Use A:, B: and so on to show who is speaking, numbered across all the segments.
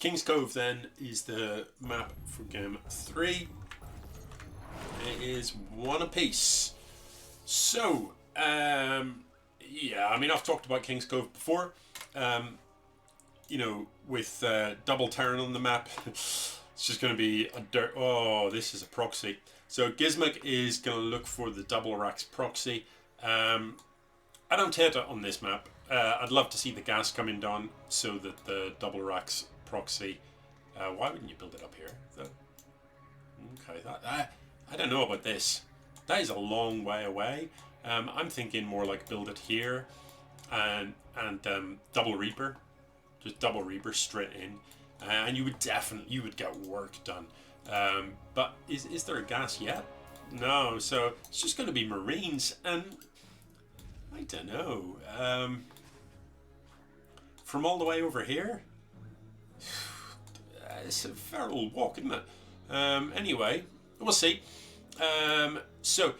A: King's Cove then is the map for game 3. It is one apiece. So, yeah, I mean, I've talked about King's Cove before. You know, with double Terran on the map, it's just going to be a dirt. Oh, this is a proxy. So gzmq is going to look for the double racks proxy. I don't hate it on this map. I'd love to see the gas coming down so that the double racks proxy. Why wouldn't you build it up here? Okay, I don't know about this. That is a long way away. I'm thinking more like build it here, and double Reaper, just double Reaper straight in, and you would get work done. But is there a gas yet? No, so it's just going to be Marines, and I don't know. From all the way over here, it's a fair old walk, isn't it? Anyway, we'll see. So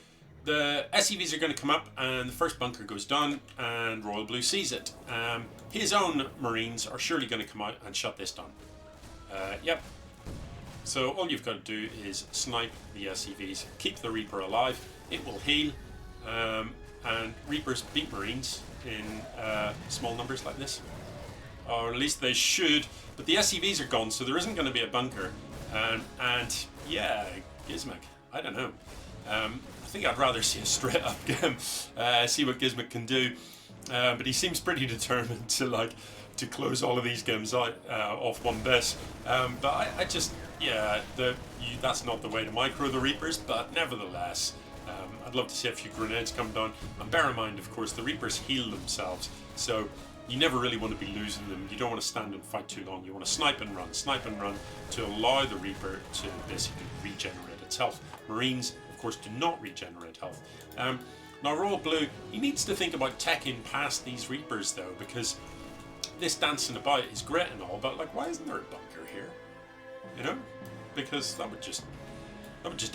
A: the SCVs are going to come up, and the first bunker goes down, and RoyalBlu sees it. His own Marines are surely going to come out and shut this down. Yep. So all you've got to do is snipe the SCVs, keep the Reaper alive. It will heal, and Reapers beat Marines in small numbers like this, or at least they should. But the SCVs are gone, so there isn't going to be a bunker. And yeah, gzmq, I don't know. I think I'd rather see a straight up game, see what gzmq can do. But he seems pretty determined to close all of these games out off one base. But I just, yeah, that's not the way to micro the Reapers. But nevertheless, I'd love to see a few grenades come down. And bear in mind, of course, the Reapers heal themselves, so you never really want to be losing them. You don't want to stand and fight too long. You want to snipe and run to allow the Reaper to basically regenerate its health. Marines, of course, do not regenerate health. Now, RoyalBlu, he needs to think about teching past these Reapers, though, because this dancing about is great and all, but like, why isn't there a bunker here? You know, because that would just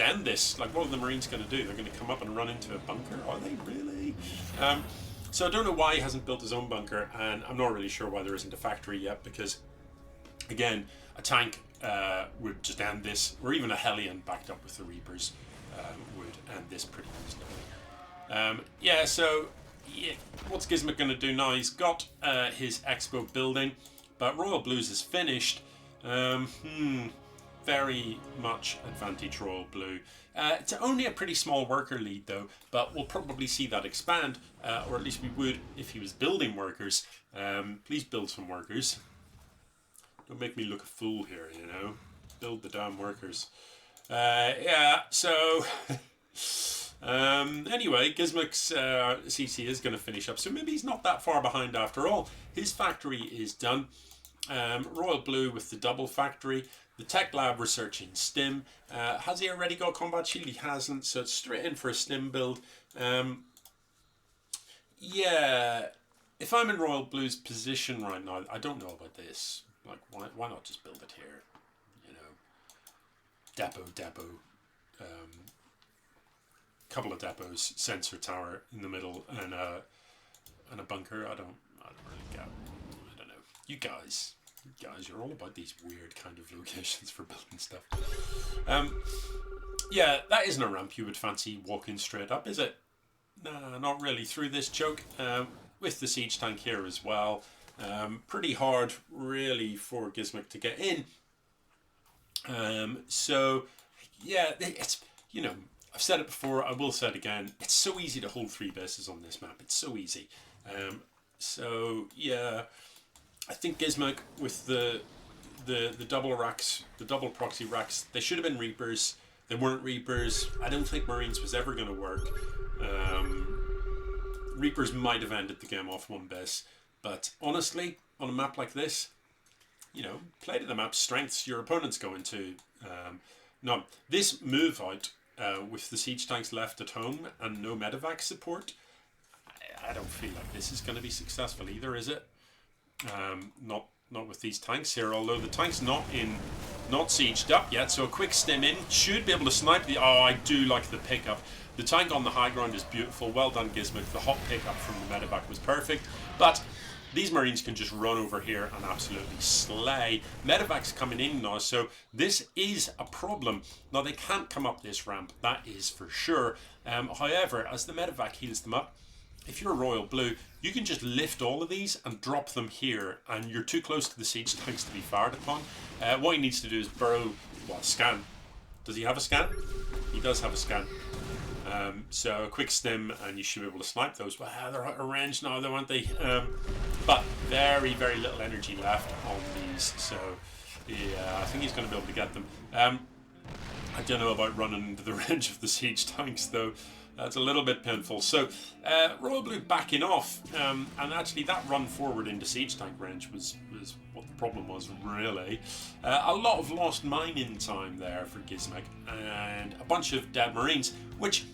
A: end this. Like, what are the Marines going to do? They're going to come up and run into a bunker? Are they really? So I don't know why he hasn't built his own bunker, and I'm not really sure why there isn't a factory yet, because, again, a tank would just end this, or even a Hellion backed up with the Reapers would end this pretty reasonably. Yeah, so yeah, what's gzmq going to do now? He's got his expo building, but RoyalBlu's is finished. Very much advantage RoyalBlu. It's only a pretty small worker lead though, but we'll probably see that expand, or at least we would if he was building workers. Please build some workers. Don't make me look a fool here, you know. Build the damn workers. Yeah, so anyway, gzmq's CC is going to finish up, so maybe he's not that far behind after all. His factory is done. RoyalBlu with the double factory. The tech lab researching stim. Has he already got combat shield? He hasn't, so it's straight in for a stim build. Yeah, if I'm in RoyalBlu's position right now, I don't know about this. Like, why not just build it here? You know, depot, couple of depots, sensor tower in the middle, and a bunker. I don't really get. I don't know. You guys, you're all about these weird kind of locations for building stuff. Yeah, that isn't a ramp you would fancy walking straight up, is it? Nah, not really. Through this choke, with the siege tank here as well. Pretty hard, really, for gzmq to get in. So, yeah, it's, you know, I've said it before, I will say it again. It's so easy to hold 3 bases on this map. It's so easy. So, yeah, I think gzmq with the double racks, the double proxy racks, they should have been Reapers. They weren't Reapers. I don't think Marines was ever going to work. Reapers might have ended the game off one base. But honestly, on a map like this, you know, play to the map's strengths your opponent's going to. Now, this move out with the siege tanks left at home and no medevac support, I don't feel like this is going to be successful either, is it? Not with these tanks here, although the tank's not sieged up yet, so a quick stim in should be able to snipe the... Oh, I do like the pickup. The tank on the high ground is beautiful. Well done, gzmq. The hot pickup from the medevac was perfect. But these Marines can just run over here and absolutely slay. Medevac's coming in now, so this is a problem. Now, they can't come up this ramp, that is for sure. However, as the Medevac heals them up, if you're RoyalBlu, you can just lift all of these and drop them here, and you're too close to the siege tanks to be fired upon. What he needs to do is burrow, well, scan. Does he have a scan? He does have a scan. So a quick stim and you should be able to snipe those. Well, they're out of range now though, aren't they? But very, very little energy left on these. So yeah, I think he's going to be able to get them. I don't know about running into the range of the siege tanks though. That's a little bit painful. So RoyalBlu backing off, and actually that run forward into siege tank range was what the problem was really. A lot of lost mining time there for gzmq, and a bunch of dead Marines, which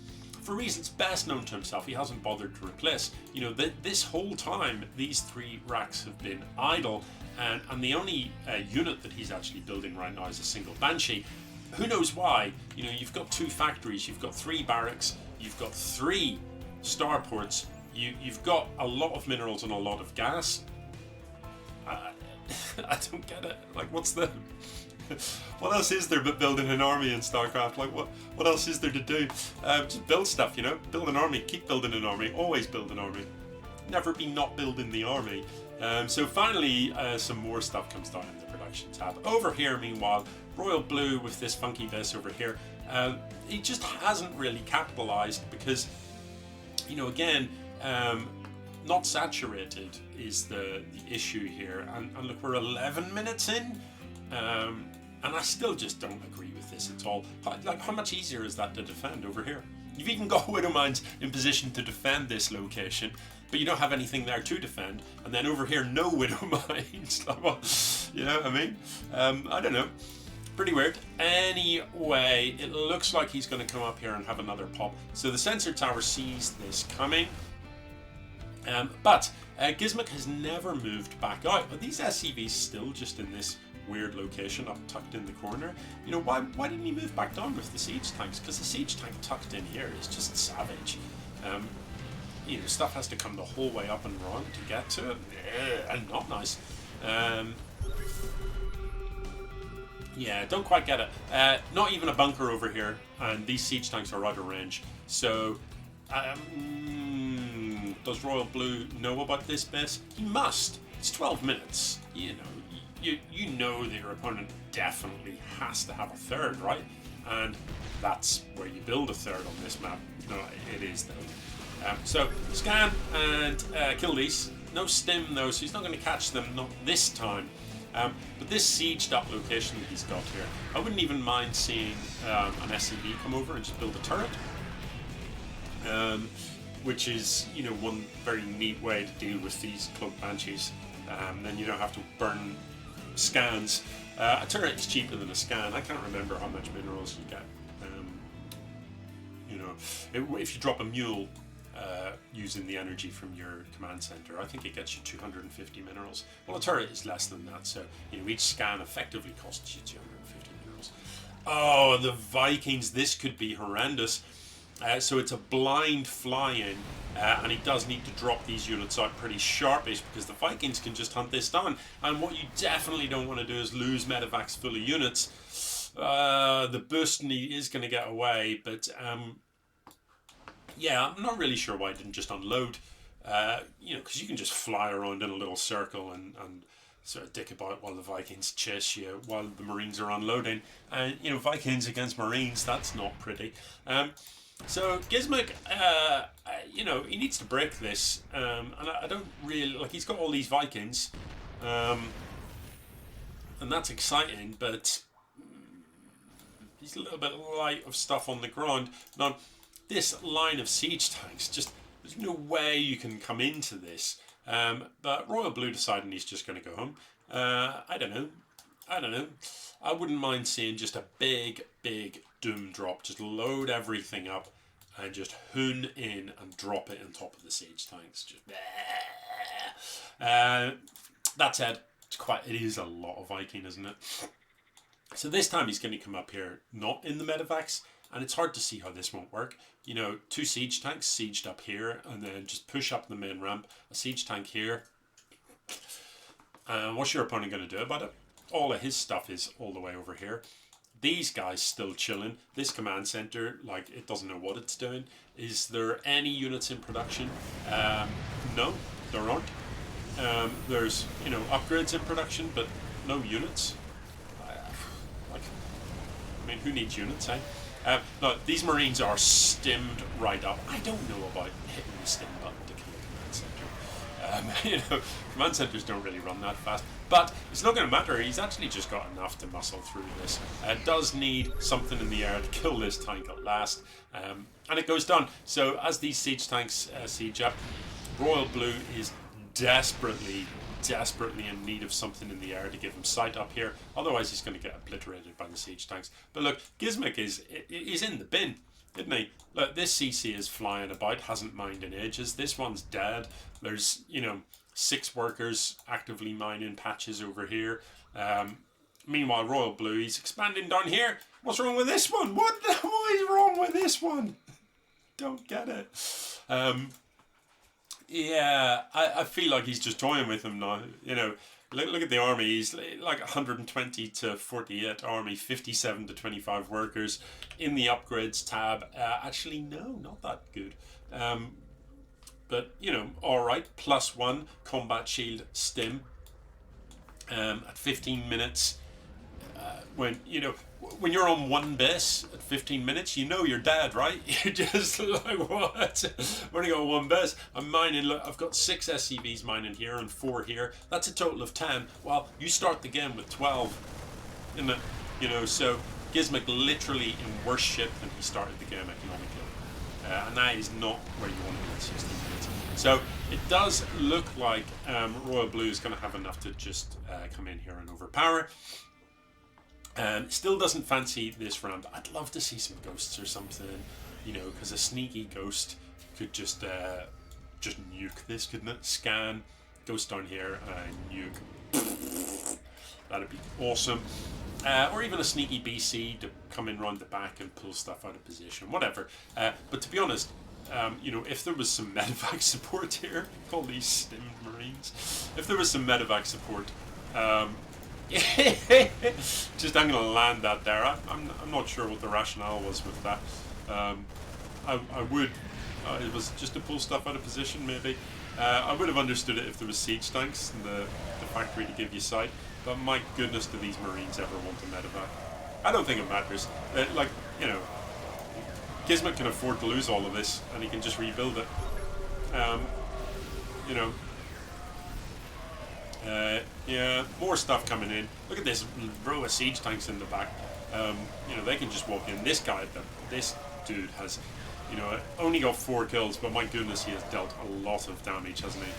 A: for reasons best known to himself, he hasn't bothered to replace. You know, this whole time these 3 racks have been idle, and the only unit that he's actually building right now is a single Banshee. Who knows why? You know, you've got 2 factories, you've got 3 barracks, you've got 3 starports, you've got a lot of minerals and a lot of gas. I don't get it. Like, what's the... what else is there but building an army in StarCraft? Like, what else is there to do? Just build stuff, you know? Build an army, keep building an army, always build an army. Never be not building the army. So finally, some more stuff comes down in the production tab. Over here, meanwhile, RoyalBlu with this funky base over here, he just hasn't really capitalized because, you know, again, not saturated is the issue here. And look, we're 11 minutes in, and I still just don't agree with this at all. Like, how much easier is that to defend over here? You've even got Widow Mines in position to defend this location, but you don't have anything there to defend. And then over here, no Widow Mines. Like, well, you know what I mean? I don't know. Pretty weird. Anyway, it looks like he's going to come up here and have another pop. So the sensor tower sees this coming. But gzmq has never moved back out. Are these SCVs still just in this weird location up tucked in the corner? You know, why didn't he move back down with the siege tanks? Because the siege tank tucked in here is just savage. You know, stuff has to come the whole way up and around to get to it. And not nice. Yeah, don't quite get it. Not even a bunker over here, and these siege tanks are out of range. So, does RoyalBlu know about this base? He must. It's 12 minutes. You know, you know that your opponent definitely has to have a third, right? And that's where you build a third on this map. No, it is though. So scan and kill these. No stim though, so he's not going to catch them. Not this time. But this sieged up location that he's got here, I wouldn't even mind seeing an SCV come over and just build a turret. Which is, you know, one very neat way to deal with these cloaked banshees. Then you don't have to burn scans. A turret is cheaper than a scan. I can't remember how much minerals you get. You know, if you drop a mule using the energy from your command center, I think it gets you 250 minerals. Well, a turret is less than that, so you know, each scan effectively costs you 250 minerals. Oh, the Vikings! This could be horrendous. So it's a blind fly-in, and he does need to drop these units out pretty sharpish because the Vikings can just hunt this down. And what you definitely don't want to do is lose medevacs full of units. The Burstney is going to get away, but yeah, I'm not really sure why I didn't just unload. You know, because you can just fly around in a little circle and sort of dick about while the Vikings chase you while the Marines are unloading. And you know, Vikings against Marines, that's not pretty. So gzmq, you know, he needs to break this, and I don't really like. He's got all these Vikings, and that's exciting, but he's a little bit light of stuff on the ground. Now, this line of siege tanks, just there's no way you can come into this. But RoyalBlu deciding he's just going to go home. I don't know. I wouldn't mind seeing just a big doom drop. Just load everything up and just hoon in and drop it on top of the siege tanks. Just that said, it is a lot of Viking, isn't it? So this time he's going to come up here, not in the medevacs, and it's hard to see how this won't work. You know, 2 siege tanks sieged up here, and then just push up the main ramp. A siege tank here. What's your opponent going to do about it? All of his stuff is all the way over here. These guys still chilling. This command center, like, it doesn't know what it's doing. Is there any units in production? No, there aren't. There's, you know, upgrades in production, but no units. Like, I mean, who needs units, eh? No, these Marines are stimmed right up. I don't know about hitting the stim button to kill a command center. You know, command centers don't really run that fast. But it's not going to matter. He's actually just got enough to muscle through this. Does need something in the air to kill this tank at last. And it goes down. So as these siege tanks siege up, RoyalBlu is desperately in need of something in the air to give him sight up here. Otherwise he's going to get obliterated by the siege tanks. But look, gzmq is in the bin, isn't he? Look, this CC is flying about, hasn't mined in ages. This one's dead. There's, you know, 6 workers actively mining patches over here. Meanwhile, RoyalBlu, he's expanding down here. What's wrong with this one? What is wrong with this one? Don't get it. Yeah, I feel like he's just toying with him now. You know, look at the army. He's like 120 to 48 army, 57 to 25 workers. In the upgrades tab, actually, no, not that good. But, you know, alright, +1 combat shield stim at 15 minutes. When, you know, when you're on one base at 15 minutes, you know you're dead, right? You're just like, what? I've only got one base. I'm mining, look, I've got 6 SCVs mining here and 4 here. That's a total of 10. Well, you start the game with 12. Isn't it? You know, so gzmq literally in worse shape than he started the game economically. And that is not where you want to be at 16 minutes. So it does look like RoyalBlu is going to have enough to just come in here and overpower. Still doesn't fancy this round. I'd love to see some ghosts or something, you know, because a sneaky ghost could just nuke this, couldn't it? Scan, ghost down here, and nuke. That'd be awesome. Or even a sneaky BC to come in round the back and pull stuff out of position, whatever. But to be honest, you know, if there was some medevac support here, call these stimmed Marines. If there was some medevac support, just I'm going to land that there. I'm not sure what the rationale was with that. I would, it was just to pull stuff out of position maybe. I would have understood it if there was siege tanks in the factory to give you sight. But my goodness, do these Marines ever want a medevac? I don't think it matters. Like, you know, gzmq can afford to lose all of this, and he can just rebuild it. You know. Yeah, more stuff coming in. Look at this row of siege tanks in the back. You know, they can just walk in. This guy, this dude has, you know, only got 4 kills, but my goodness, he has dealt a lot of damage, hasn't he?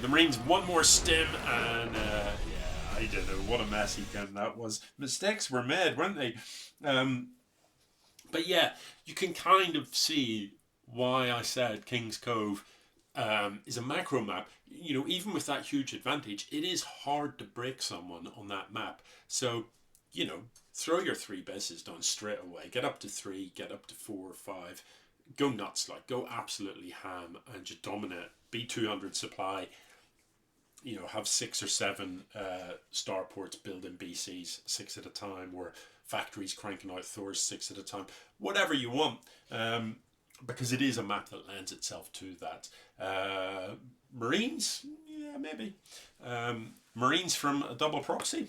A: The Marines, one more stim, and yeah, I don't know what a messy game that was. Mistakes were made, weren't they? But yeah, you can kind of see why I said King's Cove is a macro map. You know, even with that huge advantage, it is hard to break someone on that map. So, you know, throw your 3 bases down straight away. Get up to 3, get up to 4 or 5. Go nuts, like, go absolutely ham and just dominate. Be 200 supply. You know, have 6 or 7 starports building BCs 6 at a time, or factories cranking out Thors 6 at a time. Whatever you want. Because it is a map that lends itself to that. Marines? Yeah, maybe. Marines from a double proxy?